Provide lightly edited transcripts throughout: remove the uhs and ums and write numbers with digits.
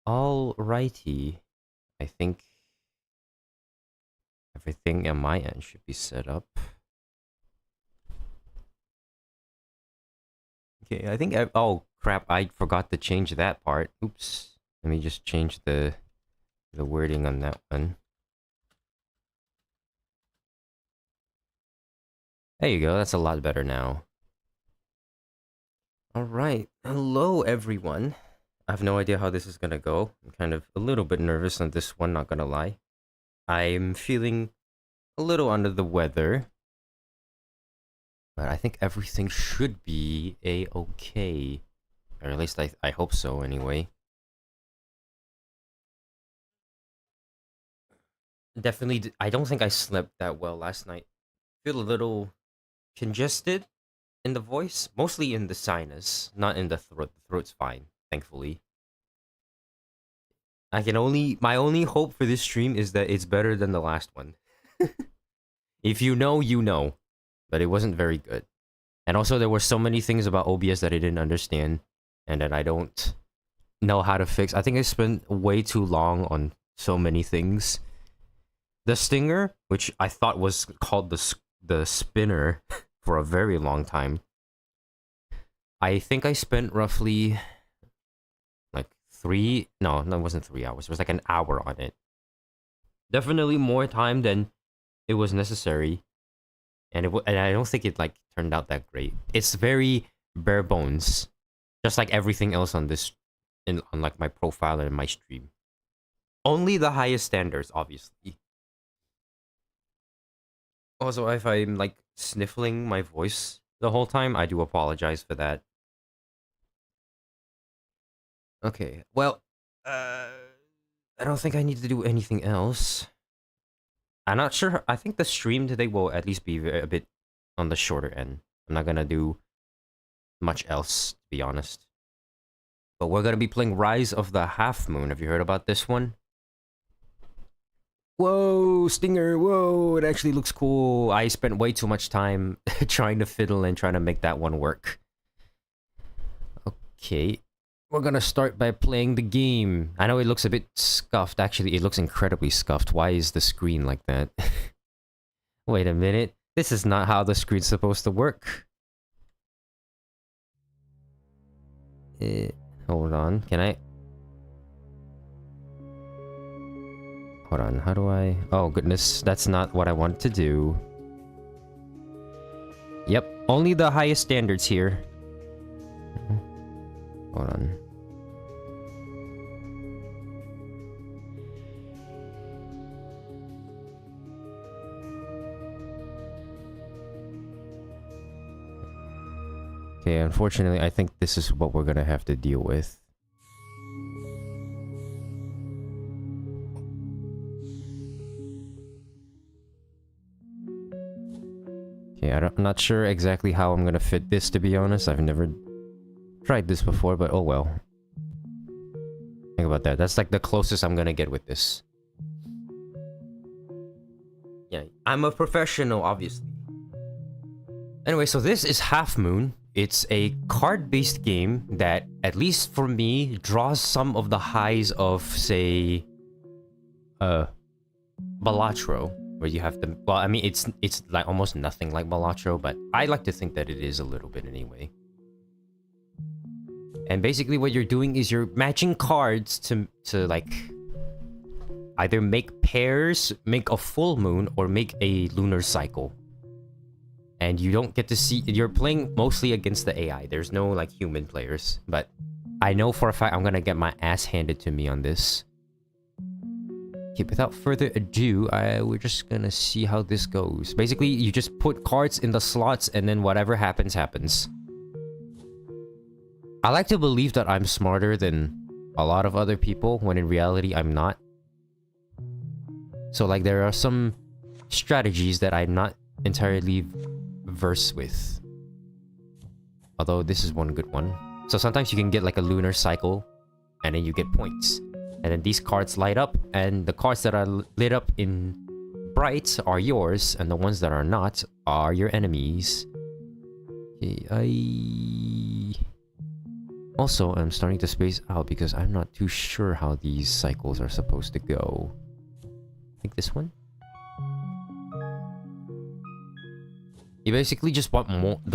Alrighty. I think everything on my end should be set up. Okay, I think oh crap, I forgot to change that part. Oops. Let me just change the wording on that one. There you go, that's a lot better now. Alright, hello everyone. I have no idea how this is gonna go. I'm kind of a little bit nervous on this one, not gonna lie. I'm feeling a little under the weather. But I think everything should be a-okay. Or at least I hope so, anyway. Definitely, I don't think I slept that well last night. Feel a little congested in the voice. Mostly in the sinus, not in the throat. The throat's fine, thankfully. My only hope for this stream is that it's better than the last one. If you know, you know. But it wasn't very good. And also, there were so many things about OBS that I didn't understand, and that I don't know how to fix. I think I spent way too long on so many things. The stinger, which I thought was called the spinner for a very long time. I think I spent roughly like no, it wasn't 3 hours. It was like an hour on it. Definitely more time than it was necessary. And I don't think it like turned out that great. It's very bare bones, just like everything else on this, on like my profile and my stream. Only the highest standards, obviously. Also, if I'm like sniffling my voice the whole time, I do apologize for that. Okay, well, I don't think I need to do anything else. I'm not sure. I think the stream today will at least be a bit on the shorter end. I'm not gonna do much else, to be honest. But we're gonna be playing Rise of the Half Moon. Have you heard about this one? Whoa, Stinger, whoa, it actually looks cool. I spent way too much time trying to fiddle and trying to make that one work. Okay, we're gonna start by playing the game. I know it looks a bit scuffed. Actually, it looks incredibly scuffed. Why is the screen like that? Wait a minute. This is not how the screen's supposed to work. Hold on. Can I... Hold on. How do I... Oh, goodness. That's not what I want to do. Yep. Only the highest standards here. Hold on. Okay, unfortunately, I think this is what we're gonna have to deal with. Okay, I'm not sure exactly how I'm gonna fit this, to be honest. I've never tried this before, but oh well. Think about that. That's like the closest I'm gonna get with this. Yeah, I'm a professional, obviously. Anyway, so this is Half Moon. It's a card-based game that, at least for me, draws some of the highs of, say, Balatro, where you have to... Well, I mean, it's like almost nothing like Balatro, but I like to think that it is a little bit anyway. And basically what you're doing is you're matching cards to like... either make pairs, make a full moon, or make a lunar cycle. And you don't get to see... You're playing mostly against the AI. There's no, like, human players. But I know for a fact I'm gonna get my ass handed to me on this. Okay, without further ado, we're just gonna see how this goes. Basically, you just put cards in the slots, and then whatever happens, happens. I like to believe that I'm smarter than a lot of other people, when in reality, I'm not. So, like, there are some strategies that I'm not entirely versed with. Although, this is one good one. So sometimes you can get, like, a lunar cycle, and then you get points. And then these cards light up, and the cards that are lit up in bright are yours, and the ones that are not are your enemies. Okay, Also, I'm starting to space out because I'm not too sure how these cycles are supposed to go. I think this one? You basically just want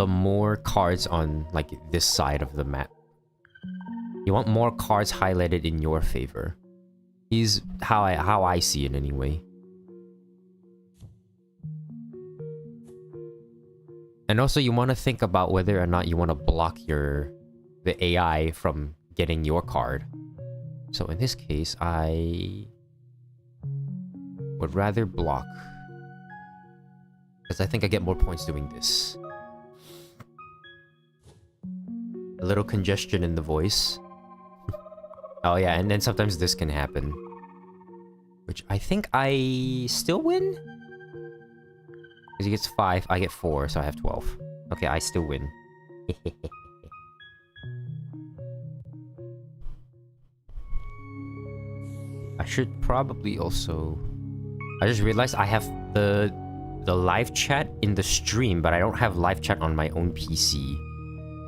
more cards on, like, this side of the map. You want more cards highlighted in your favor. Is how I see it anyway. And also you want to think about whether or not you want to block the AI from getting your card. So in this case, I would rather block. Because I think I get more points doing this. A little congestion in the voice. Oh yeah, and then sometimes this can happen. Which I think I still win? Because he gets 5, I get 4, so I have 12. Okay, I still win. I should probably also... I just realized I have the live chat in the stream, but I don't have live chat on my own PC.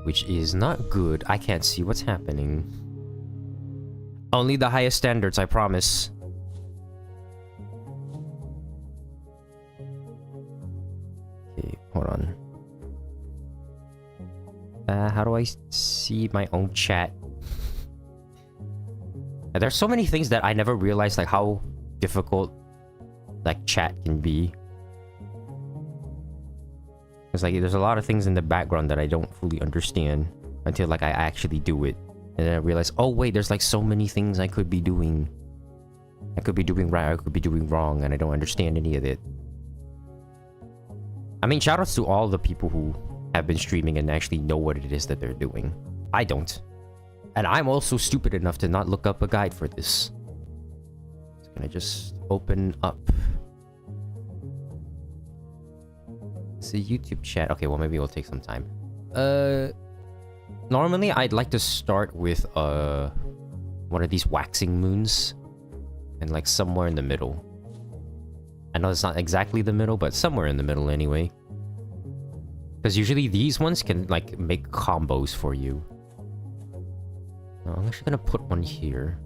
Which is not good. I can't see what's happening. Only the highest standards, I promise. Okay, hold on. How do I see my own chat? There's so many things that I never realized, like how difficult like chat can be. It's like there's a lot of things in the background that I don't fully understand until like I actually do it. And then I realize, oh wait, there's like so many things I could be doing. I could be doing right, I could be doing wrong, and I don't understand any of it. I mean, shoutouts to all the people who have been streaming and actually know what it is that they're doing. I don't. And I'm also stupid enough to not look up a guide for this. So can I just open up? It's a YouTube chat. Okay, well maybe it'll take some time. Normally I'd like to start with one of these waxing moons. And like somewhere in the middle. I know it's not exactly the middle, but somewhere in the middle anyway. Because usually these ones can like make combos for you. I'm actually gonna put one here.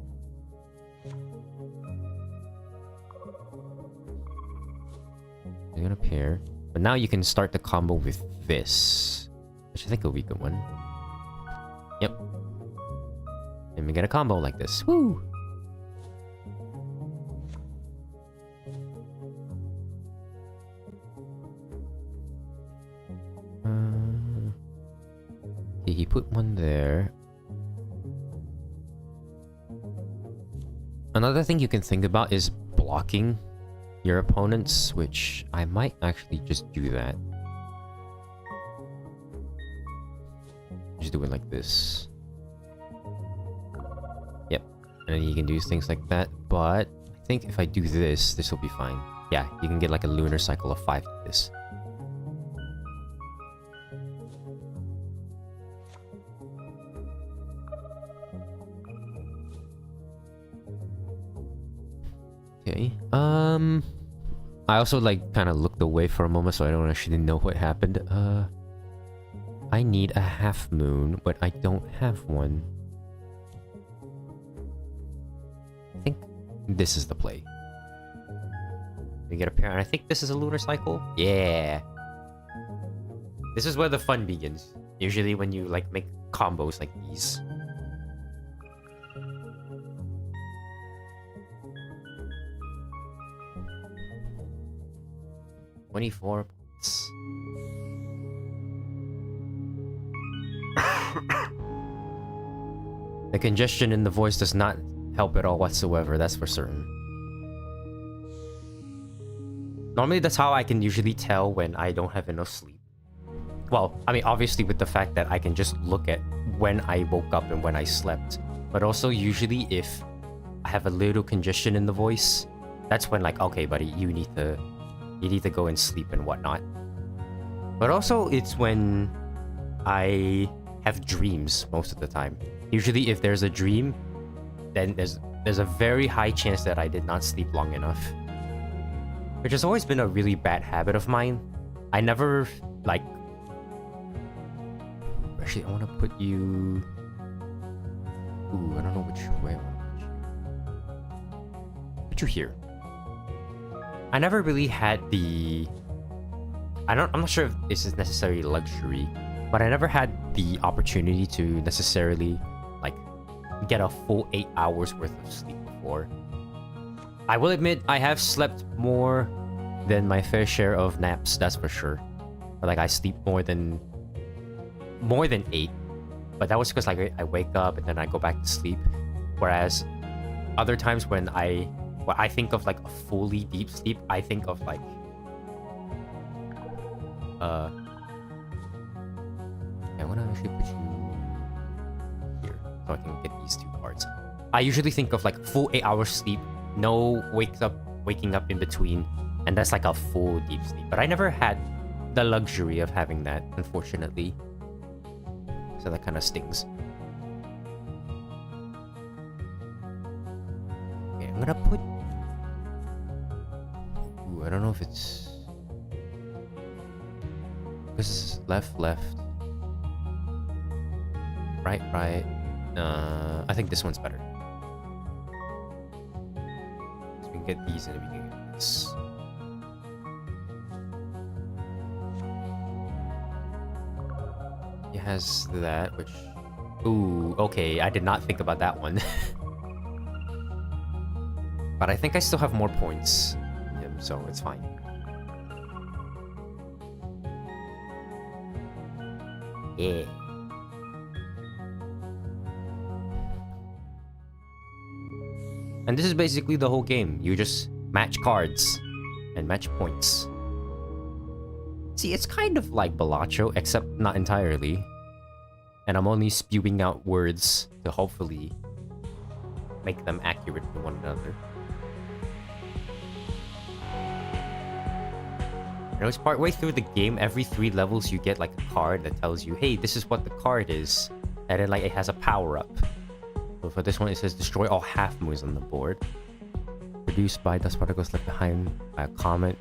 I'm gonna pair. But now you can start the combo with this. Which I think will be a good one. Yep. And we get a combo like this. Woo! Okay, he put one there. Another thing you can think about is blocking your opponents, which I might actually just do that. Just do it like this. Yep. And then you can do things like that, but I think if I do this, this will be fine. Yeah, you can get like a lunar cycle of 5 to this. Okay, I also like kind of looked away for a moment so I don't actually know what happened. I need a half moon, but I don't have one. I think this is the play. We get a pair, and I think this is a lunar cycle. Yeah. This is where the fun begins. Usually when you like make combos like these. $24 points. The congestion in the voice does not help at all whatsoever, that's for certain. Normally that's how I can usually tell when I don't have enough sleep. Well, I mean obviously with the fact that I can just look at when I woke up and when I slept. But also usually if I have a little congestion in the voice, that's when like, okay buddy, you need to go and sleep and whatnot. But also, it's when I have dreams most of the time. Usually, if there's a dream, then there's a very high chance that I did not sleep long enough. Which has always been a really bad habit of mine. I never, like... Actually, I want to put you... Ooh, I don't know which way I want to put you here. I never really had the... I'm not sure if this is necessarily luxury, but I never had the opportunity to necessarily, like, get a full 8 hours worth of sleep before. I will admit, I have slept more than my fair share of naps, that's for sure. But, like, I sleep more than 8. But that was because, like, I wake up and then I go back to sleep. Whereas other times when I think of, like, a fully deep sleep, I think of, like, I want to actually put you here so I can get these 2 cards. I usually think of, like, full 8 hours sleep, no waking up in between, and that's like a full deep sleep. But I never had the luxury of having that, unfortunately. So that kind of stings. Okay, I'm gonna put... Ooh, I don't know if it's... This is left. Right. I think this one's better. So we can get these and we can get this. It has that, which... Ooh, okay, I did not think about that one. But I think I still have more points than him, so it's fine. Yeah. And this is basically the whole game. You just match cards and match points. See, it's kind of like Balacho, except not entirely. And I'm only spewing out words to hopefully make them accurate to one another. You know, it's partway through the game, every 3 levels you get like a card that tells you, hey, this is what the card is. And then like it has a power-up. So for this one, it says destroy all half-moons on the board. Produced by dust particles left behind by a comet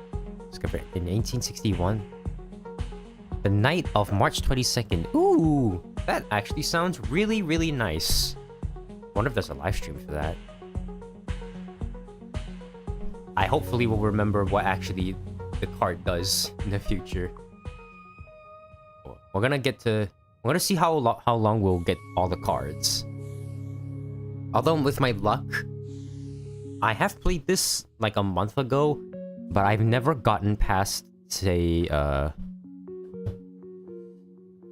discovered in 1861. The night of March 22nd. Ooh, that actually sounds really, really nice. Wonder if there's a live stream for that. I hopefully will remember what actually the card does in the future. We're gonna see how long we'll get all the cards. Although with my luck, I have played this like a month ago, but I've never gotten past, say, I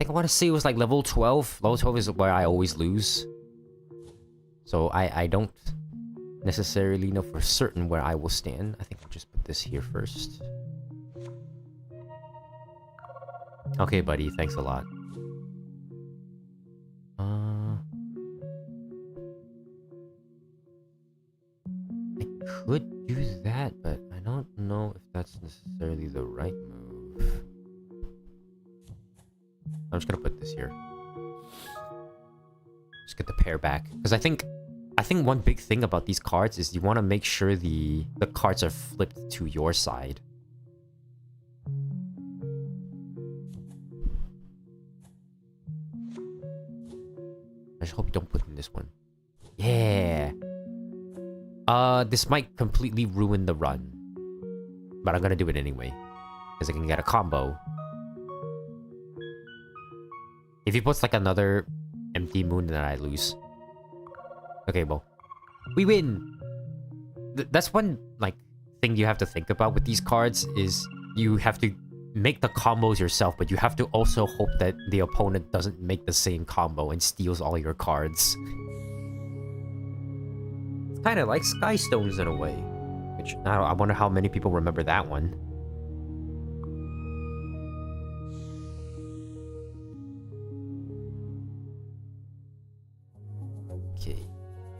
think I want to say it was like level 12. Level 12 is where I always lose. So I don't necessarily know for certain where I will stand. I think I'll just put this here first. Okay, buddy. Thanks a lot. I could do that, but I don't know if that's necessarily the right move. I'm just gonna put this here. Just get the pair back. Because I think one big thing about these cards is you want to make sure the cards are flipped to your side. I just hope you don't put in this one. Yeah. This might completely ruin the run. But I'm gonna do it anyway. Because I can get a combo. If he puts like another empty moon, then I lose. Okay, well, we win. That's one like thing you have to think about with these cards is you have to make the combos yourself, but you have to also hope that the opponent doesn't make the same combo and steals all your cards. It's kind of like Sky Stones in a way, which I wonder how many people remember that one.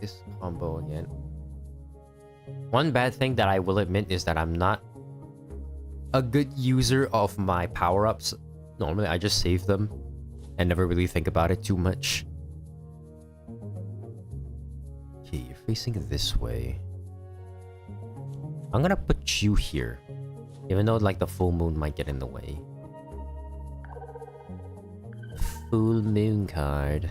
This combo again. One bad thing that I will admit is that I'm not a good user of my power-ups. Normally I just save them and never really think about it too much. Okay, you're facing this way. I'm gonna put you here, even though like the full moon might get in the way. Full moon card.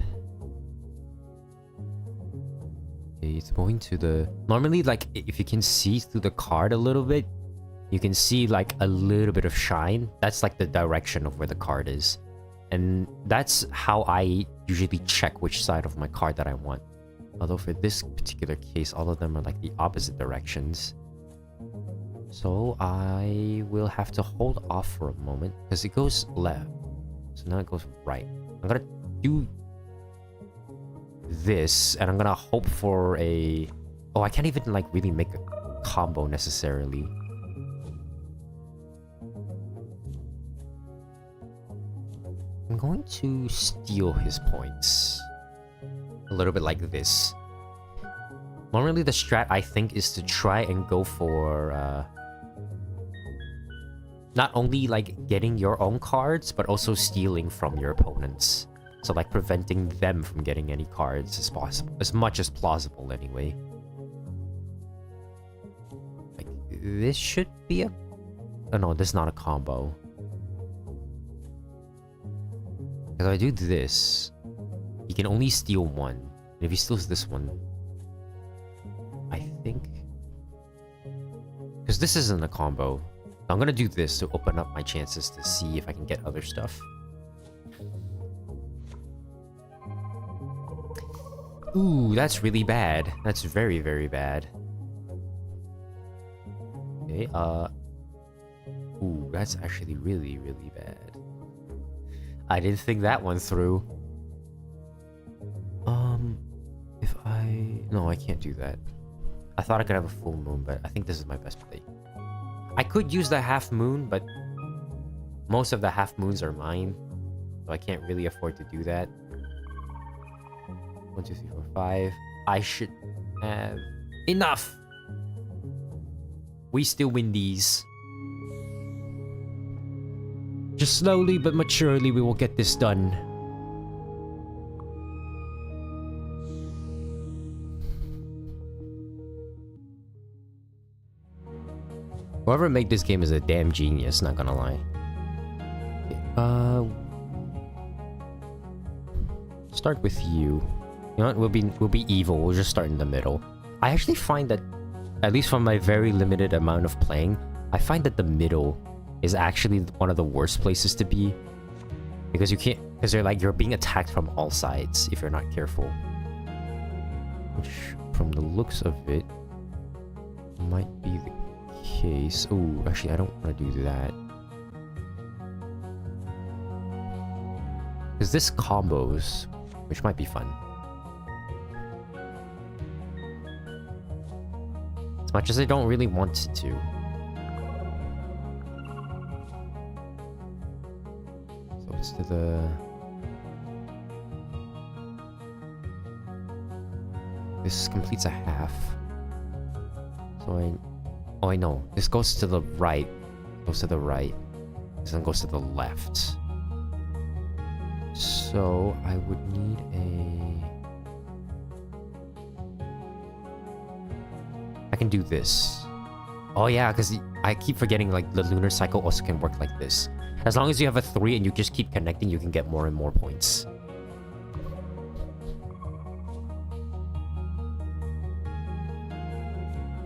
Okay, it's going to the... Normally, like, if you can see through the card a little bit, you can see, like, a little bit of shine. That's, like, the direction of where the card is. And that's how I usually check which side of my card that I want. Although for this particular case, all of them are, like, the opposite directions. So I will have to hold off for a moment, because it goes left. So now it goes right. I'm gonna do this, and I'm gonna hope for a... Oh, I can't even, like, really make a combo necessarily. I'm going to steal his points. A little bit like this. Normally the strat, I think, is to try and go for... not only, like, getting your own cards, but also stealing from your opponents. So, like, preventing them from getting any cards as possible. As much as plausible, anyway. Like, this should be a... Oh, no, this is not a combo. If I do this, you can only steal one. And if he steals this one... I think... Because this isn't a combo. I'm gonna do this to open up my chances to see if I can get other stuff. Ooh, that's really bad. That's very, very bad. Okay, Ooh, that's actually really, really bad. I didn't think that one through. If I... No, I can't do that. I thought I could have a full moon, but I think this is my best play. I could use the half moon, but most of the half moons are mine, so I can't really afford to do that. 1, 2, 3, 4, 5. I should have enough. We still win these. Just slowly but maturely, we will get this done. Whoever made this game is a damn genius, not gonna lie. Okay, start with you. You know what? We'll be evil. We'll just start in the middle. I actually find that, at least from my very limited amount of playing, I find that the middle is actually one of the worst places to be, because you can't, because they're like, you're being attacked from all sides if you're not careful. Which, from the looks of it, might be the case. Oh, actually, I don't want to do that. Because this combos, which might be fun. As much as I don't really want to. So it's to the... This completes a half. So I... Oh, I know. This goes to the right. Goes to the right. This one goes to the left. So I would need a... I can do this. Oh yeah, because I keep forgetting, like, the lunar cycle also can work like this. As long as you have a 3 and you just keep connecting, you can get more and more points.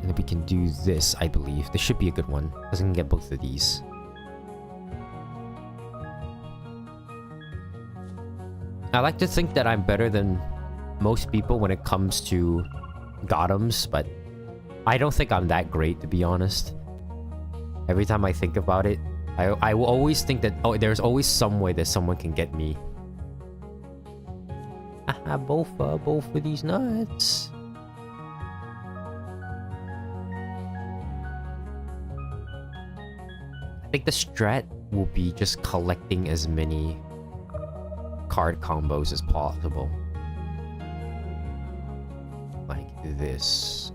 And then we can do this, I believe. This should be a good one, because I can get both of these. I like to think that I'm better than most people when it comes to Gothams, but I don't think I'm that great, to be honest. Every time I think about it, I will always think that, oh, there's always some way that someone can get me. Both of these nuts. I think the strat will be just collecting as many card combos as possible. Like this.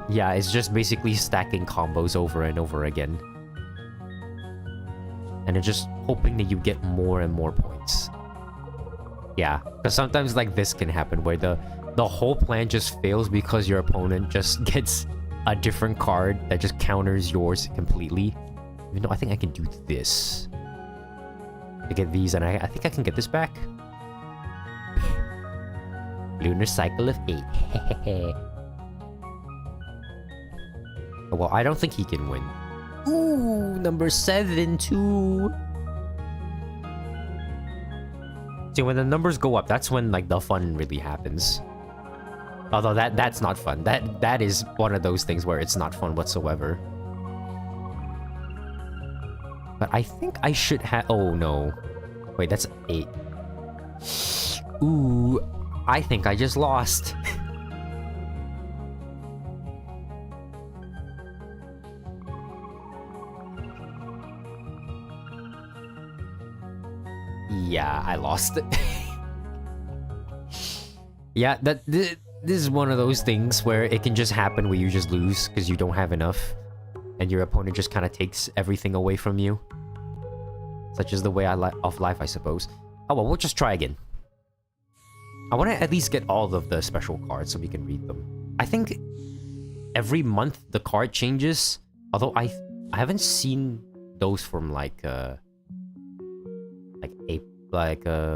Yeah, it's just basically stacking combos over and over again. And it's just hoping that you get more and more points. Yeah, because sometimes like this can happen where the whole plan just fails because your opponent just gets a different card that just counters yours completely. Even though I think I can do this to get these, and I think I can get this back. Lunar cycle of 8. Well, I don't think he can win. Ooh, number 7 too. See, when the numbers go up, that's when like the fun really happens. Although that's not fun. That is one of those things where it's not fun whatsoever. But I think I should have... Oh, no. Wait, that's 8. Ooh, I think I just lost. Yeah, I lost it. Yeah, this is one of those things where it can just happen where you just lose because you don't have enough. And your opponent just kind of takes everything away from you. Such as the way of life, I suppose. Oh, well, we'll just try again. I want to at least get all of the special cards so we can read them. I think every month the card changes. Although I haven't seen those from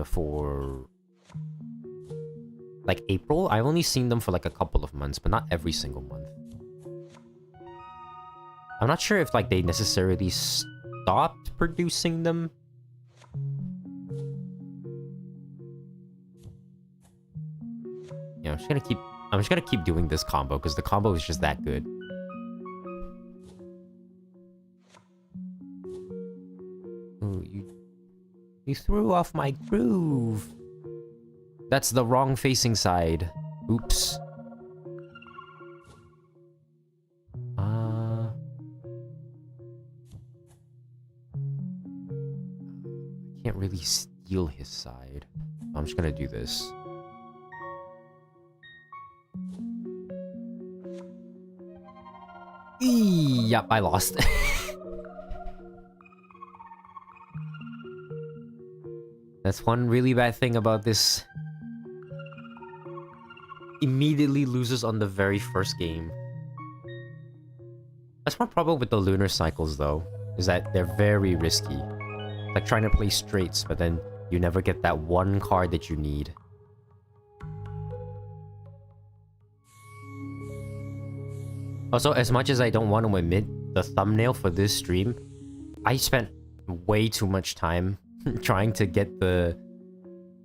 for April. I only seen them for like a couple of months, but not every single month. I'm not sure if like they necessarily stopped producing them. Yeah, I'm just gonna keep doing this combo because the combo is just that good. Ooh, you threw off my groove. That's the wrong facing side. Oops. Can't really steal his side. I'm just gonna do this. Yep, I lost. That's one really bad thing about this. Immediately loses on the very first game. That's my problem with the lunar cycles though, is that they're very risky. Like trying to play straights, but then you never get that one card that you need. Also, as much as I don't want to admit, the thumbnail for this stream, I spent way too much time trying to get the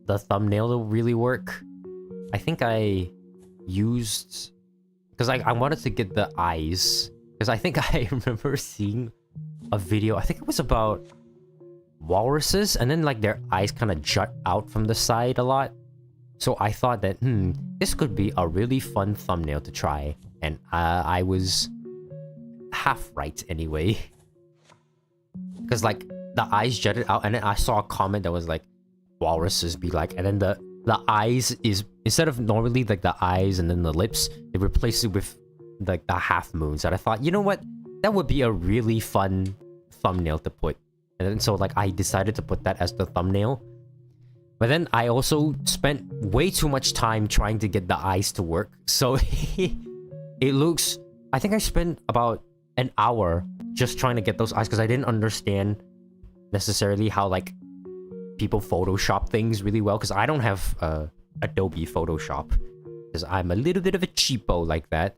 thumbnail to really work. I think I used... Because I wanted to get the eyes. Because I think I remember seeing a video, I think it was about walruses, and then like their eyes kind of jut out from the side a lot. So I thought that, this could be a really fun thumbnail to try. And I was half right anyway. Because like the eyes jutted out, and then I saw a comment that was like, walruses be like, and then the eyes is, instead of normally like the eyes and then the lips, they replaced it with like the half moons. And I thought, you know what? That would be a really fun thumbnail to put. And then so like I decided to put that as the thumbnail. But then I also spent way too much time trying to get the eyes to work. So it looks... I think I spent about an hour just trying to get those eyes because I didn't understand necessarily how like people Photoshop things really well, because I don't have Adobe Photoshop because I'm a little bit of a cheapo like that.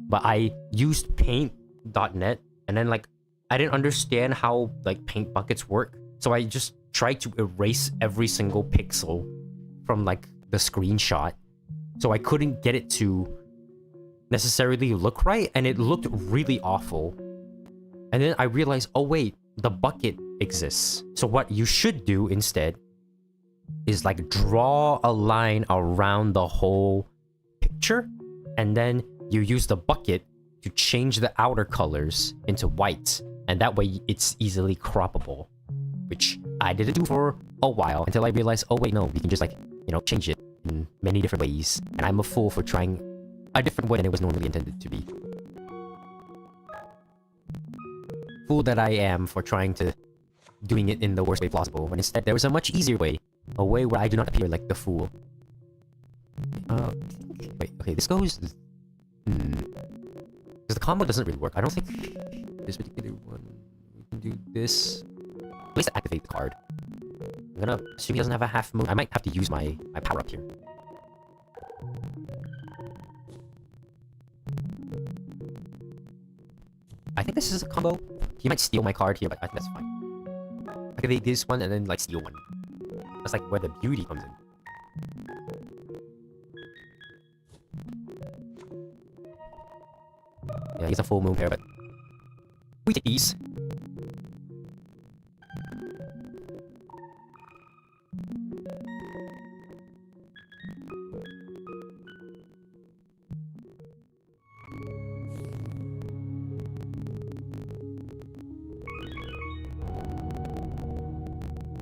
But I used paint.net, and then like I didn't understand how like paint buckets work, so I just tried to erase every single pixel from like the screenshot, so I couldn't get it to necessarily look right, and it looked really awful. And then I realized, oh wait, the bucket exists. So what you should do instead is like draw a line around the whole picture, and then you use the bucket to change the outer colors into white, and that way it's easily croppable, which I didn't do for a while until I realized, oh wait, no, we can just like, you know, change it in many different ways. And I'm a fool for trying a different way than it was normally intended to be. Fool that I am for trying to doing it in the worst way possible, when instead there was a much easier way, a way where I do not appear like the fool. Wait, okay, this goes... Because the combo doesn't really work. I don't think this particular one... We can do this... At least activate the card. I'm gonna assume he doesn't have a half moon. I might have to use my power up here. think this is a combo. He might steal my card here, but I think that's fine. Activate this one and then like steal one. That's like where the beauty comes in. Yeah, he's a full moon pair, but we take these.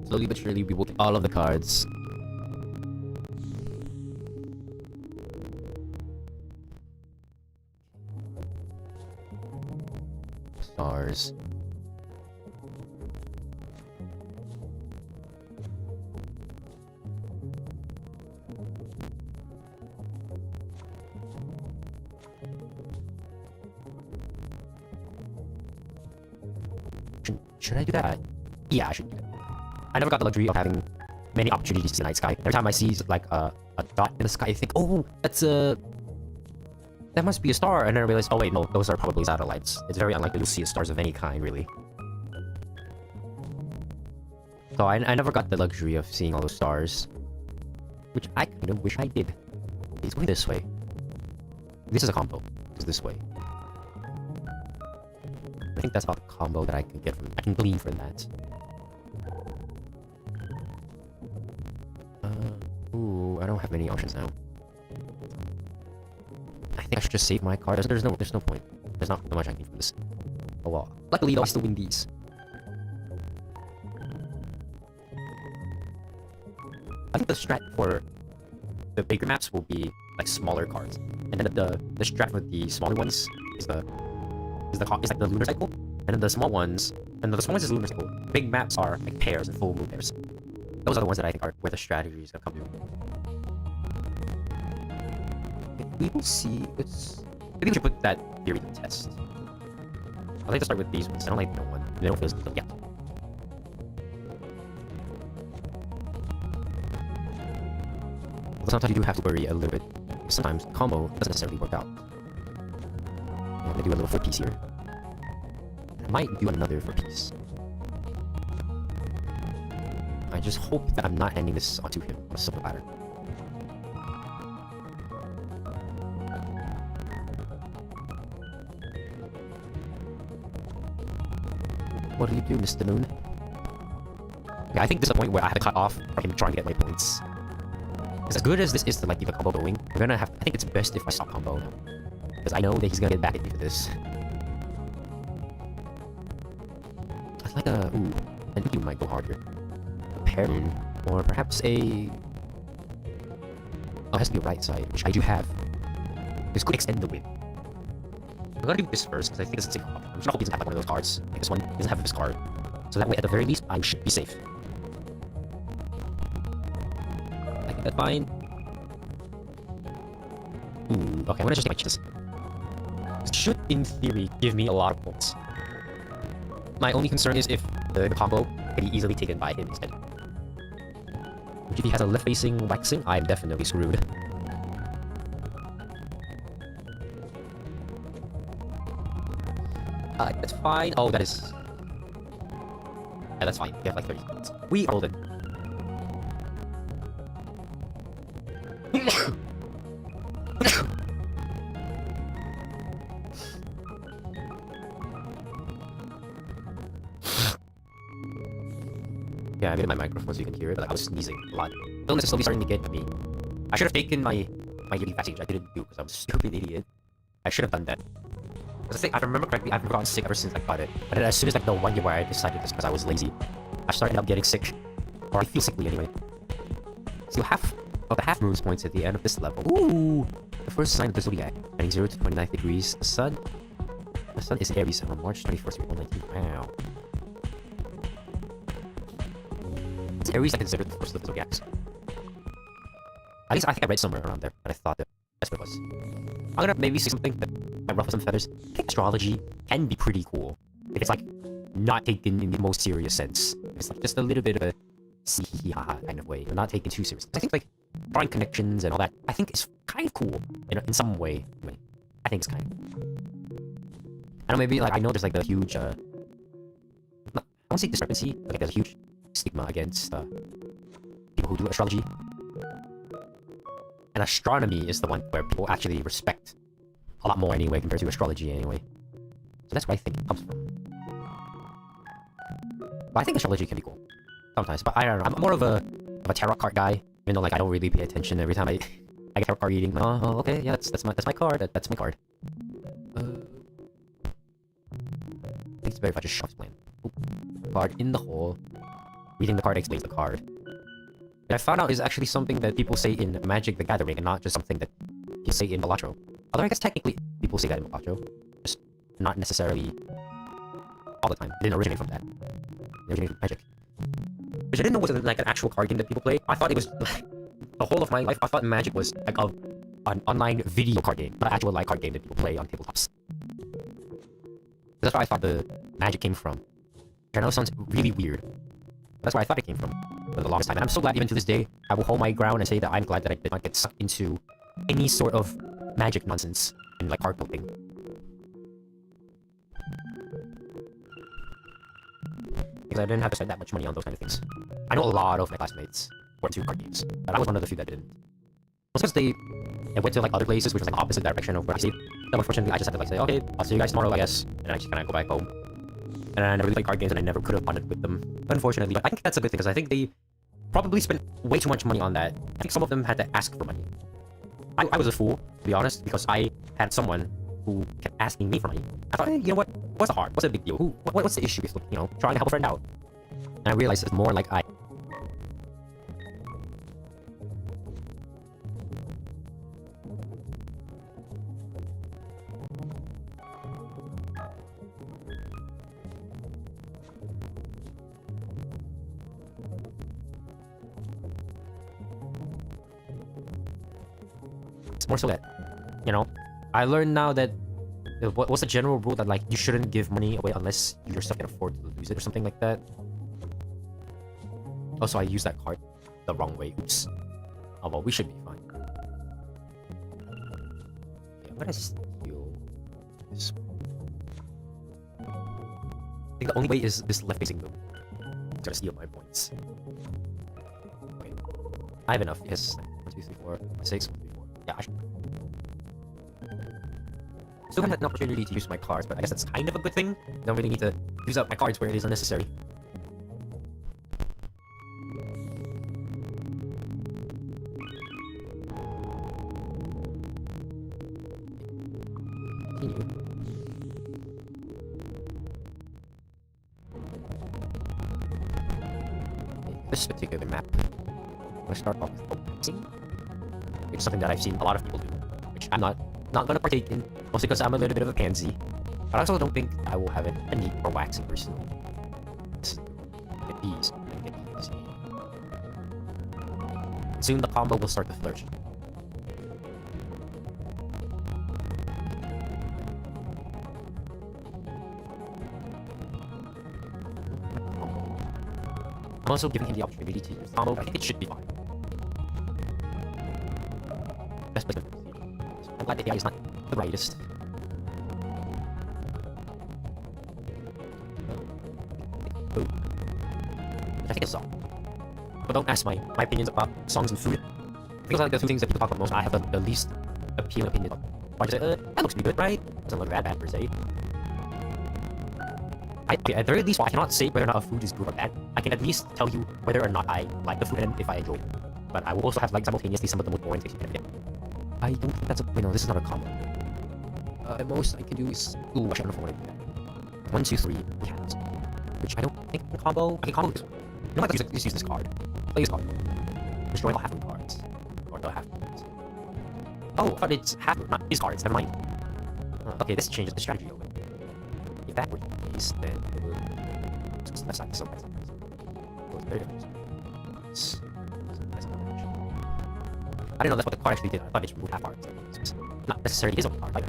Slowly but surely, we will get all of the cards. Stars. Should I do that? Yeah, I should do that. I never got the luxury of having many opportunities to see the night sky. Every time I see like a dot in the sky, I think, oh, that's a... that must be a star. And then I realize, oh wait, no, those are probably satellites. It's very unlikely to see stars of any kind, really. So I never got the luxury of seeing all those stars. Which I kind of wish I did. It's going this way. This is a combo. It's this way. I think that's about the combo that I can get from... I can glean from that. Ooh, I don't have many options now. I think I should just save my card. There's no point. There's not much I can do from this. Oh well. Luckily though, I still win these. I think the strat for the bigger maps will be like smaller cards, and then the strat for the smaller ones is like the lunar cycle, and then the small ones, is lunar cycle. Big maps are like pairs and full moon pairs. Those are the ones that I think are where the strategy is gonna come in. We will see. Maybe we should put that theory to the test. I'd like to start with these ones. I don't like middle one. Middle feels good. Yeah. But sometimes you do have to worry a little bit. Sometimes combo doesn't necessarily work out. I'm gonna do a little 4-piece here. I might do another 4-piece. I just hope that I'm not handing this onto him on a silver platter. What do you do, Mr. Moon? Yeah, I think this is a point where I have to cut off from him trying to get my points. As good as this is to like keep a combo going, we're gonna have. I think it's best if I stop combo now, because I know that he's gonna get back at me for this. I'd like a I think you might go harder. Pair moon, or perhaps a... oh, it has to be a right side, which I do have. This could extend the win. I'm gonna do this first, because I think it's a single. I'm sure I hope he doesn't have like one of those cards. Like this one doesn't have this card. So that way, at the very least, I should be safe. I think that's fine. Ooh, okay, I'm gonna just take my chances. This should, in theory, give me a lot of points. My only concern is if the combo can be easily taken by him instead. Which if he has a left-facing waxing, I'm definitely screwed. That's fine. Oh, that is... yeah, that's fine. We have like 30 seconds. We are golden. Yeah, I muted my microphone so you can hear it, but like, I was sneezing a lot. Illness is slowly starting to get me. I should have taken my yearly vaccine, which I didn't do because I'm a stupid idiot. I should have done that. Because I think, if I remember correctly, I've been gotten sick ever since I got it. But then as soon as like the 1 year where I decided this because I was lazy, I started up getting sick. Or I feel sickly anyway. So half of the half moon's points at the end of this level. Ooh! The first sign of the zodiac, heading 0 to 29 degrees. The sun is Aries on March 21st, April 19th. Wow. Is Aries considered the first of the zodiacs? At least I think I read somewhere around there, but I thought that that's what it was. I'm gonna maybe say something that might ruffle some feathers. I think astrology can be pretty cool if it's like not taken in the most serious sense. It's like just a little bit of a see-ha kind of way. You're not taken too seriously. I think like drawing connections and all that, I think is kind of cool in some way. I think it's kind of cool. I know maybe like I know there's like the huge I won't say discrepancy, like there's a huge stigma against people who do astrology. And astronomy is the one where people actually respect a lot more anyway compared to astrology anyway. So that's where I think it comes from. But I think astrology can be cool sometimes. But I don't know. I'm more of a tarot card guy, even though like I don't really pay attention every time I get tarot card reading. Like, oh, okay, yeah, that's my card. That's my card. I think it's very much a shuffle plan. Card in the hole. Reading the card explains the card. And I found out is actually something that people say in Magic the Gathering and not just something that you say in Balatro. Although I guess technically people say that in Balatro, just not necessarily all the time. It didn't originate from that. It originated from Magic. Which I didn't know was like an actual card game that people play. I thought it was like, the whole of my life. I thought Magic was like an online video card game, not an actual like card game that people play on tabletops. That's where I thought the Magic came from. Which I know sounds really weird. But that's where I thought it came from for the longest time. And I'm so glad even to this day, I will hold my ground and say that I'm glad that I did not get sucked into any sort of magic nonsense and like card flipping. Because I didn't have to spend that much money on those kind of things. I know a lot of my classmates were into card games, but I was one of the few that didn't. Mostly because they went to like other places, which was like opposite direction of where I stayed. So unfortunately, I just had to like say, okay, I'll see you guys tomorrow, I guess. And I just kind of go back home. And I never really played card games, and I never could have bonded with them, unfortunately. But I think that's a good thing, because I think they probably spent way too much money on that. I think some of them had to ask for money. I was a fool, to be honest, because I had someone who kept asking me for money. I thought, hey, you know what? What's the hard? What's the big deal? What's the issue with, you know, trying to help a friend out? And I realized it's more like it's more so that, you know, I learned now that what's the general rule that like you shouldn't give money away unless you yourself can afford to lose it or something like that. Also, I used that card the wrong way. Oops. Oh well, we should be fine. Okay, I'm gonna steal this. I think the only way is this left-facing move. I'm gonna steal my points. Okay. I have enough. Yes. 1, 2, 3, 4, 6. 1, 2, 3, 4. Yeah, I should. Still haven't had an opportunity to use my cards, but I guess that's kind of a good thing. Don't really need to use up my cards where it is unnecessary. Continue. This particular map, I'm gonna start off with focusing. It's something that I've seen a lot of people do, which I'm not gonna partake in, mostly because I'm a little bit of a pansy. But I also don't think I will have a need for waxing personally. Get these, and get these. Soon the combo will start to flourish. I'm also giving him the opportunity to use the combo. I think it should be fine. Best placement. I'm glad the AI is not the brightest. Boom. Which I think is song. But don't ask my opinions about songs and food. Because I like the two things that people talk about most, I have the least appealing opinion about. I just say, that looks pretty good, right? Doesn't look that bad per se. Okay, at the very least, while I cannot say whether or not a food is good or bad, I can at least tell you whether or not I like the food and if I enjoy it. But I will also have like simultaneously some of the most boring things you can ever get. I don't think that's a... Wait, no, this is not a combo. At most I can do is... Ooh, actually, I don't know if I want to do that. 1, 2, 3, cats. Which I don't think can combo... I can combo this one. You know what, just use this card. Play this card. Destroy all half-moon cards. Or the half-moon cards. Oh, I thought it's half-moon, not his cards, never mind. Okay, this changes the strategy a little bit. If that were the case, then it would... Left side, so right side. So it's very different. I didn't know that's what the card actually did. I thought it just removed half cards. Not necessarily his own card either.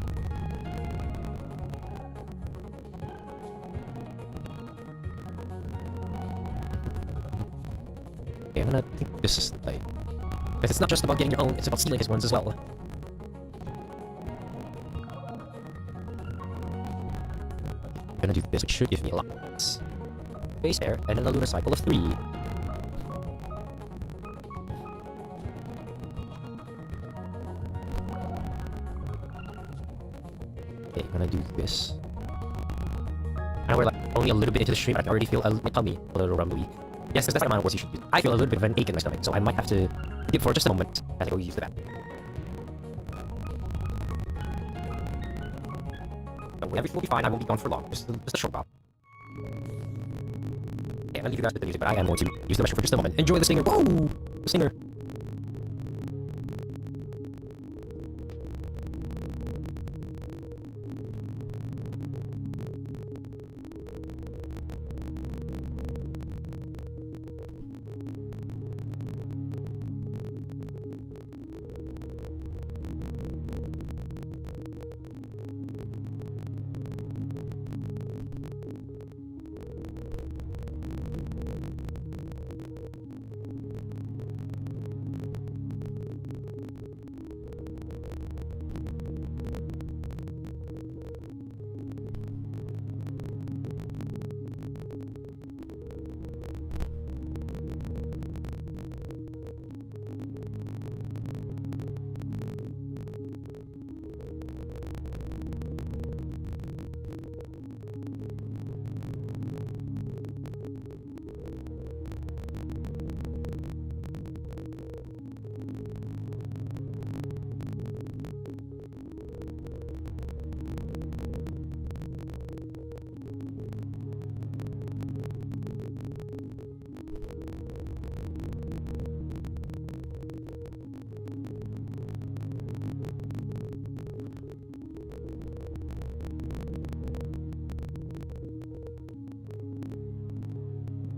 Okay, I'm gonna think this is the play. Because it's not just about getting your own, it's about stealing his ones as well. gonna do this, which should give me a lot more points. Base air, and then a lunar cycle of 3. Okay, I'm gonna do this. I know we're like only a little bit into the stream, but I already feel my tummy a little rumbly. Yes, because that's the amount of words you should use. I feel a little bit of an ache in my stomach, so I might have to dip for just a moment as I go use the bathroom. But everything will be fine, I won't be gone for long, just a short while. Okay, I'm gonna leave you guys with the music, but I am going to use the restroom for just a moment. Enjoy the singer! Whoa! The singer!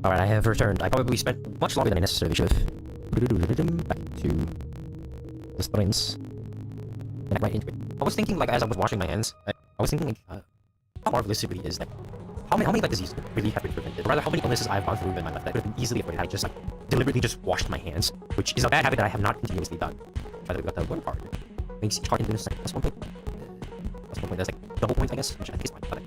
Alright, I have returned. I probably spent much longer than I necessarily should have. Back to the strings. And right into it. I was thinking, like, as I was washing my hands, I was thinking, like, how marvelous it really is. Like, how many like, diseases really have been prevented? Or rather, how many illnesses I've gone through in my life that could have been easily avoided. I just, like, deliberately just washed my hands, which is a bad habit that I have not continuously done. By the way, we got the one card. Makes each card in a second. That's 1 point. That's 1 point. That's, like, double points, I guess, which I think is fine. But, like,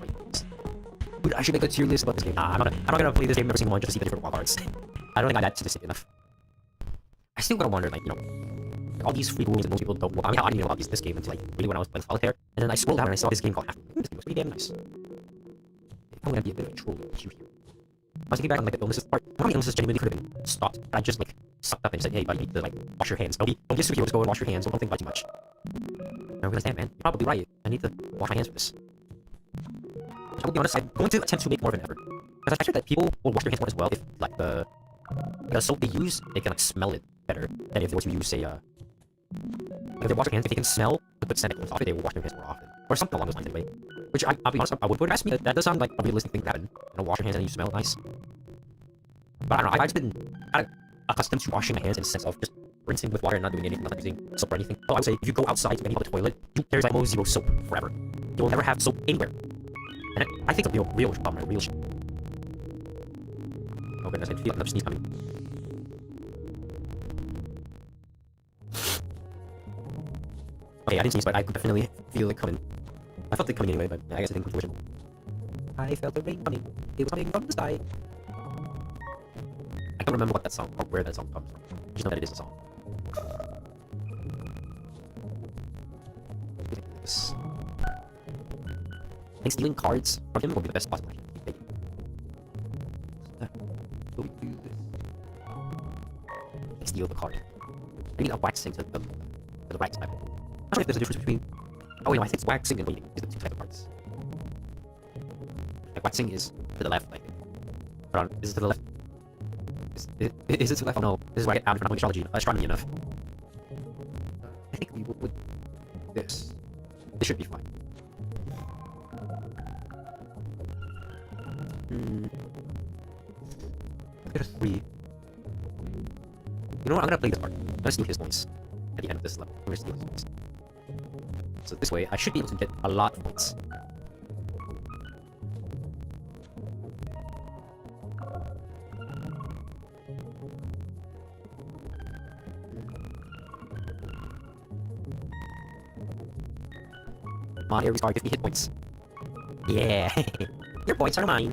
dude, I should make a tier list about this game. Nah, I'm not gonna play this game every single one just to see the different wild cards. I don't think I'm that sadistic enough. I still gotta wonder, like, you know, like, all these free rules that most people don't know. I mean, hell, I didn't know about this game until, like, really when I was playing Solitaire. And then I scrolled down and I saw this game called After. This game was pretty damn nice. I'm gonna be a bit of a troll with you here. I was thinking back on, like, the illnesses part. How many illnesses genuinely could have been stopped? But I just, like, sucked up and said, hey, buddy, you need to, like, wash your hands. Don't be a superhero, just go and wash your hands. Don't think about it too much. And I realized, damn, man, you're probably right. I need to wash my hands for this. I will be honest, I'm going to attempt to make more of an effort. Because I figured that people will wash their hands more as well if, like, the soap they use, they can, like, smell it better than if they were to use, say, like, if they wash their hands, if they can smell the good scent that comes off it, they will wash their hands more often. Or something along those lines, anyway. Which, I'll be honest, I would ask me that does sound like a realistic thing to happen. You know, wash your hands and you smell nice. But I don't know, I've just been kind of accustomed to washing my hands in the sense of just rinsing with water and not doing anything, not using soap or anything. So I would say, if you go outside to any public toilet, there's like almost zero soap forever. You will never have soap anywhere. And I think it's a real problem, a real shit. Oh goodness, I feel another sneeze coming. Okay, I didn't sneeze, but I could definitely feel it coming. I felt it coming anyway, but I guess it didn't come to fruition. I felt the rain coming. It was coming from the sky. I don't remember what that song, or where that song comes from. I just know that it is a song. This. I think stealing cards from him will be the best possible action. Will we do this? Steal the card. I need a waxing to the right side. I'm not sure if there's a difference between. Oh, wait, no, I think it's waxing and waiting is the 2 types of cards. Like, waxing is to the left, I think. Hold on, is it to the left? Is it to the left? Oh no, this is where I get out of astronomy enough. I think we will with this. This should be fine. Let's get a 3. You know what? I'm gonna play this part. I'm gonna steal his points at the end of this level. I'm gonna steal his points. So this way, I should be able to get a lot of points. Come on, here we start. 50 hit points. Yeah. Your points are mine.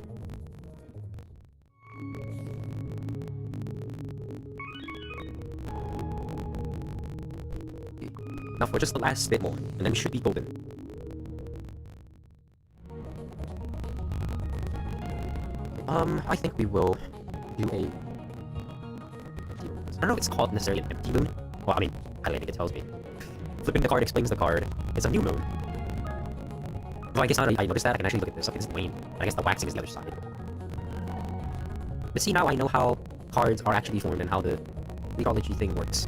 Now for just the last bit more, and then we should be golden. I think we will do a... I don't know if it's called necessarily an empty moon. Well, I mean, highlighting it tells me. Flipping the card explains the card. It's a new moon. Well, I guess now that I noticed that, I can actually look at this. Okay, this is wane. I guess the waxing is the other side. But see, now I know how cards are actually formed and how the ecology thing works.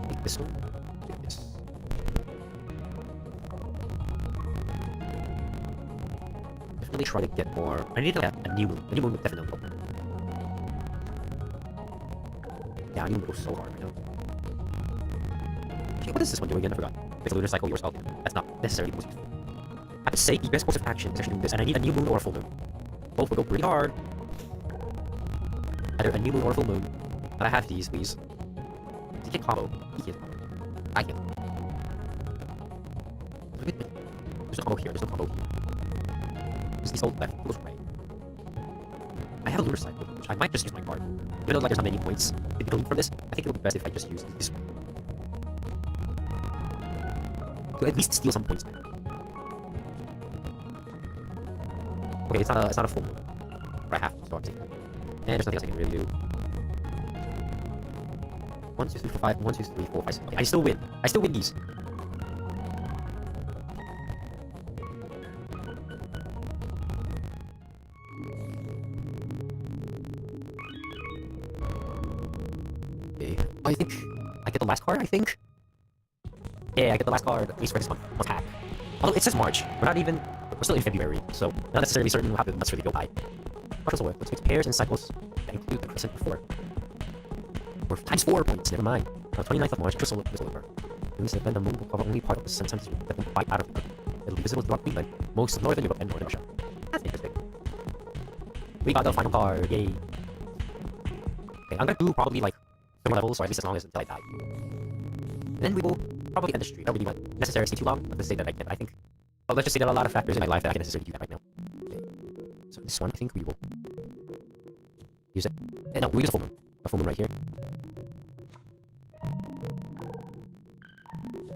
Take this one. Take this. Definitely try to get more. I need to get a new moon. A new moon would definitely help. Yeah, a new moon goes so hard right now. Okay, what is this one doing again? I forgot. It's a lunar cycle, yours. Okay, that's not necessarily the most useful. I have to say, the best course of action is actually doing this, and I need a new moon or a full moon. Both will go pretty hard. Either a new moon or a full moon. But I have these, please. He can't combo. He can't combo. I can't. There's no combo here. There's no combo here. There's these old left. It goes right. I have a lunar cycle, which I might just use my card. Even though like, there's not many points to be gleaned from this, I think it would be best if I just use this one. To at least steal some points back. Okay, it's not a full moon. But I have to, so I'm taking it. And there's nothing else I can really do. 1, 2, 3, 4, 5. 1, 2, 3, 4, 5, 6. Okay, I still win. I still win these. Okay, I think I get the last card, I think. Yeah, I get the last card, at least for this month. Let's hack. Although it says March. We're still in February, so not necessarily certain how the months really go by. Partial aware. Let's make pairs and cycles that include the crescent before. Or times 4 points, never mind. On 29th of March, crystal occur. In this event, the moon will cover only part of the sun temperature that will bite out of the Earth. It will be visible throughout Greenland, most of northern Europe, and northern Russia. That's interesting. We got the final card, yay. Okay, I'm gonna do probably like 3 levels, or at least as long as until I die. And then we will probably end the stream. I don't really want necessarily stay too long. Let's say that I can, I think. But let's just say there are a lot of factors in my life that I can necessarily do that right now. Okay. So this one, I think we will use it. No, we use a full moon. A full moon right here.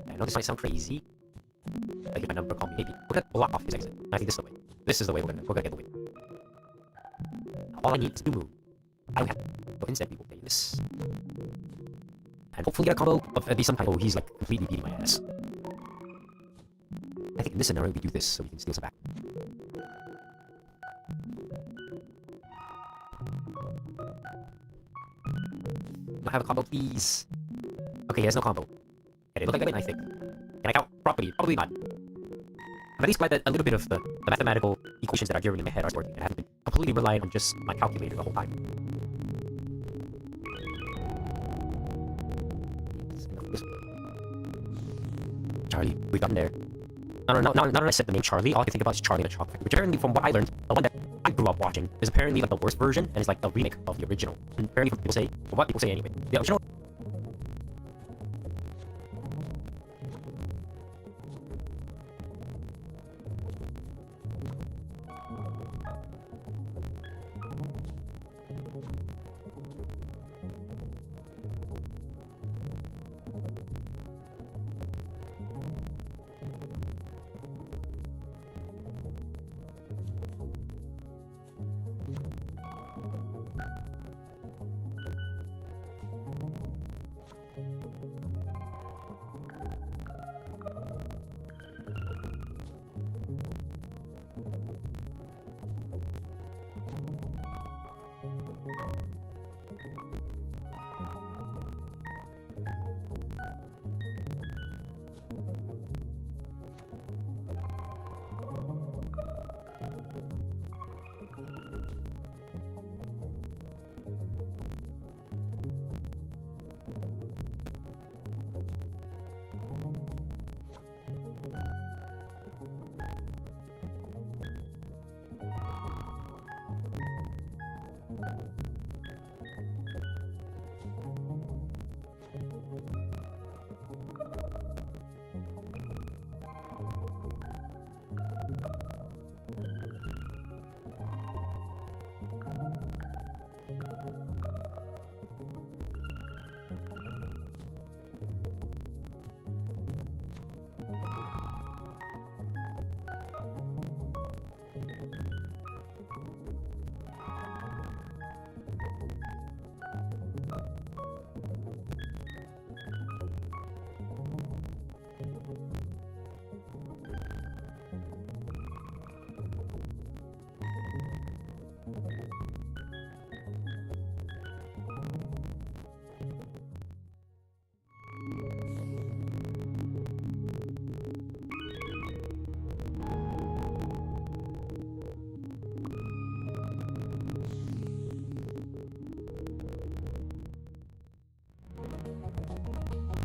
I know this might sound crazy. Like if my number call me, maybe. We're gonna block off his exit. I think this is the way. This is the way we're gonna get the win. All I need is to move. I don't have to. So instead we will play this. And hopefully get a combo of at least some type. Oh, he's like completely beating my ass. I think in this scenario we do this so we can steal some back. Do I have a combo, please? Okay, he has no combo. And it looked like I win, I think. Can I count properly? Probably not. I'm at least glad that a little bit of the mathematical equations that are driven in my head are working, and I haven't been completely reliant on just my calculator the whole time. Charlie, we got in there. Now that I said the name Charlie, all I can think about is Charlie and the Chocolate Factory, which apparently, from what I learned, the one that I grew up watching, is apparently like the worst version, and it's like the remake of the original. And apparently, from what people say anyway, the original.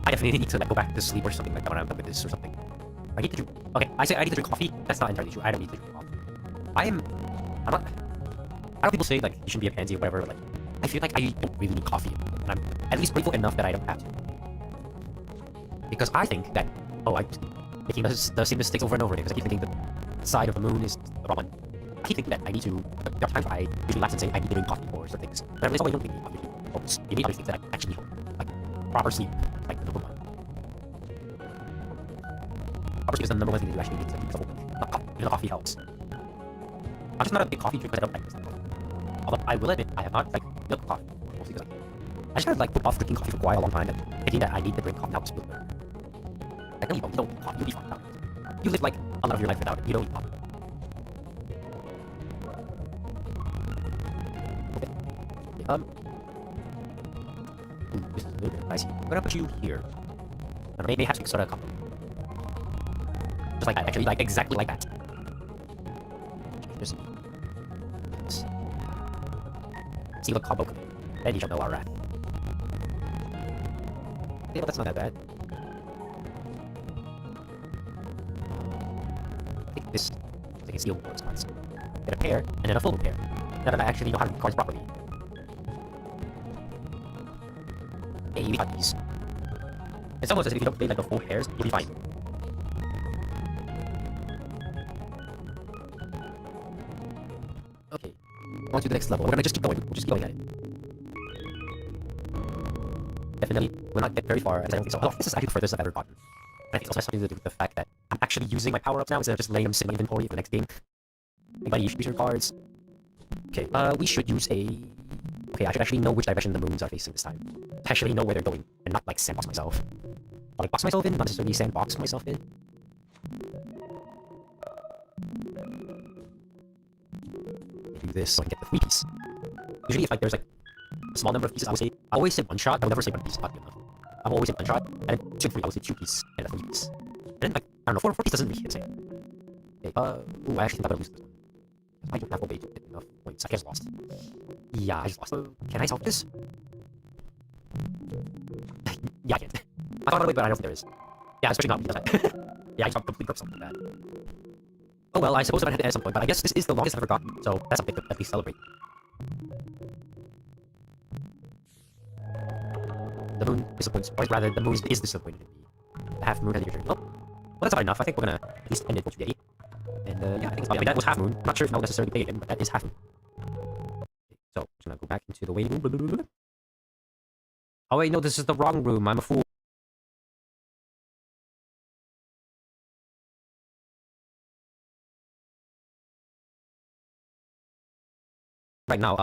I definitely need to like go back to sleep or something like that when I'm done with this or something. I need to drink. Okay, I say I need to drink coffee. That's not entirely true. I don't need to drink coffee. I'm not. I know people say like you shouldn't be a pansy or whatever, but like I feel like I don't really need coffee, and I'm at least grateful enough that I don't have to. Because I think that I keep making the same mistakes over and over again because I keep thinking the side of the moon is the wrong one. I keep thinking that I need to. There are times I usually relax and say I need to drink coffee for certain things. But I realize, you don't really need coffee. You need other things that I actually need, like proper sleep, like the number one. Proper sleep is the number one thing that you actually need to not coffee. Even the coffee helps. I'm just not a big coffee drinker because I don't like this thing. Although I will admit, I have not like milk coffee, mostly because I just kind of like put off drinking coffee for quite a long time and thinking that I need to drink coffee now to feel better. Like, no, you don't need coffee, you'll be fine without it. You live like a lot of your life without it, you don't need coffee. Okay. Ooh, this is a little bit spicy. I'm gonna put you here. And maybe have to sort of combo. Just like that, actually, like exactly like that. Just see what combo could be. Then you shall know our wrath. Yeah, but that's not that bad. I think this is like a steel board spots. Get a pair, and then a full pair. Now that I actually know how to read cards properly. Hey, we got these. It's almost as if if you don't play like the full pairs, you'll be fine. Okay. On to the next level. We're gonna just keep going. We'll just keep going at it. Definitely will not get very far, as I don't think so. Oh, this is actually the furthest I've ever gotten. I think it also has something to do with the fact that I'm actually using my power-ups now instead of just letting them sit in my inventory for the next game. Anybody, you should use your cards. Okay, we should use a... Okay, I should actually know which direction the moons are facing this time. I actually know where they're going, and not, like, sandbox myself. Or, like, box myself in, not necessarily sandbox myself in. Do this so I can get the 3 piece. Usually, if, like, there's, like, a small number of pieces, I always say 1 shot, I would never say 1 piece, not good enough. I will always say 1 shot, and then 2 and 3, I would say 2 piece, and a 3 piece. And then, like, I don't know, 4 piece doesn't really hit the same. Okay, ooh, I actually think I'm gonna lose this one. I don't have a way to get enough points. I just lost. Yeah, I just lost. Can I solve this? Yeah, I can't. I thought of a way, but I don't think there is. Yeah, especially not because that. Yeah, I just completely broke something bad. Oh well, I suppose I had to end at some point, but I guess this is the longest I've ever gotten, so that's something to at least celebrate. The moon disappoints, or rather, the moon is disappointed in me. The half moon has your journey. Well, that's not enough. I think we're gonna at least end it for today. And yeah, I think it's, I mean, that was half moon. I'm not sure if I'll necessarily play it again, but that is half moon. Okay, so, I'm just gonna go back into the waiting room. Oh wait, no, this is the wrong room. I'm a fool. Right now,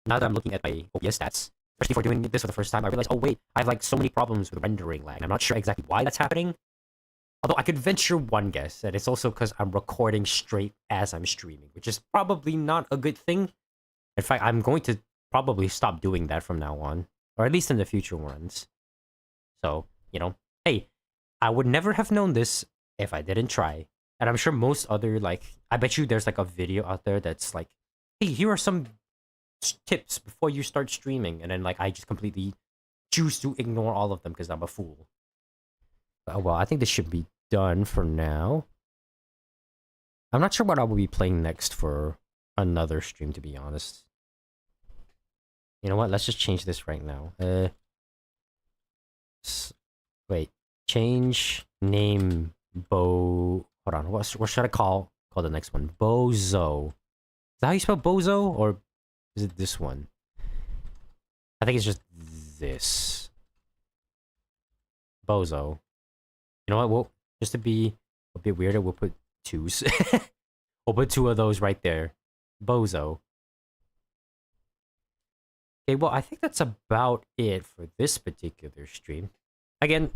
now that I'm looking at my OBS stats, especially for doing this for the first time, I realized, oh wait, I have like so many problems with rendering lag. I'm not sure exactly why that's happening. Although I could venture one guess that it's also because I'm recording straight as I'm streaming, which is probably not a good thing. In fact, I'm going to probably stop doing that from now on, or at least in the future ones. So, you know, hey, I would never have known this if I didn't try. And I'm sure most other, like, I bet you there's like a video out there that's like, hey, here are some tips before you start streaming. And then like, I just completely choose to ignore all of them because I'm a fool. Well, I think this should be done for now. I'm not sure what I will be playing next for another stream, to be honest. You know what? Let's just change this right now. Wait. Change name Hold on. What should I call the next one? Bozo. Is that how you spell Bozo? Or is it this one? I think it's just this. Bozo. You know what? Well, just to be a bit weirder, we'll put 2s. We'll put 2 of those right there. Bozo. Okay, well, I think that's about it for this particular stream. Again,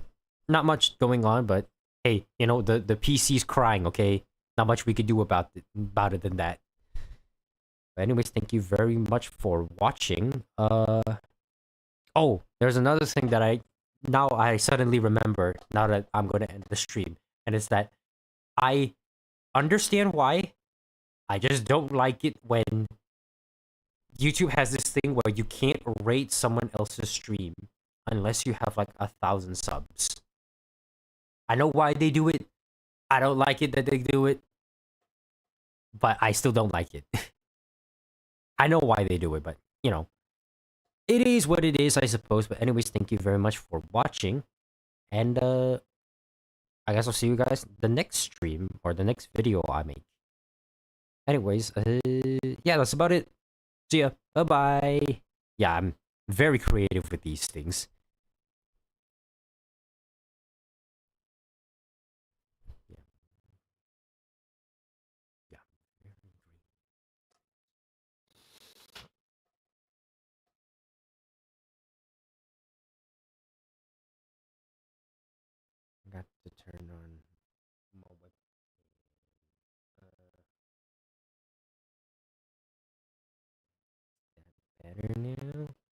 not much going on, but hey, you know, the PC's crying, okay? Not much we could do about it than that. But anyways, thank you very much for watching. Oh, there's another thing that I suddenly remember now that I'm going to end the stream. And it's that I understand why. I just don't like it when YouTube has this thing where you can't rate someone else's stream unless you have like 1,000 subs. I know why they do it. I don't like it that they do it, but I still don't like it. I know why they do it, but you know, it is what it is, I suppose. But anyways, thank you very much for watching, and I guess I'll see you guys the next stream or the next video I make. Anyways, yeah, that's about it. See ya. Bye bye. Yeah, I'm very creative with these things. Yeah, yeah. I got to turn on my web. Better now.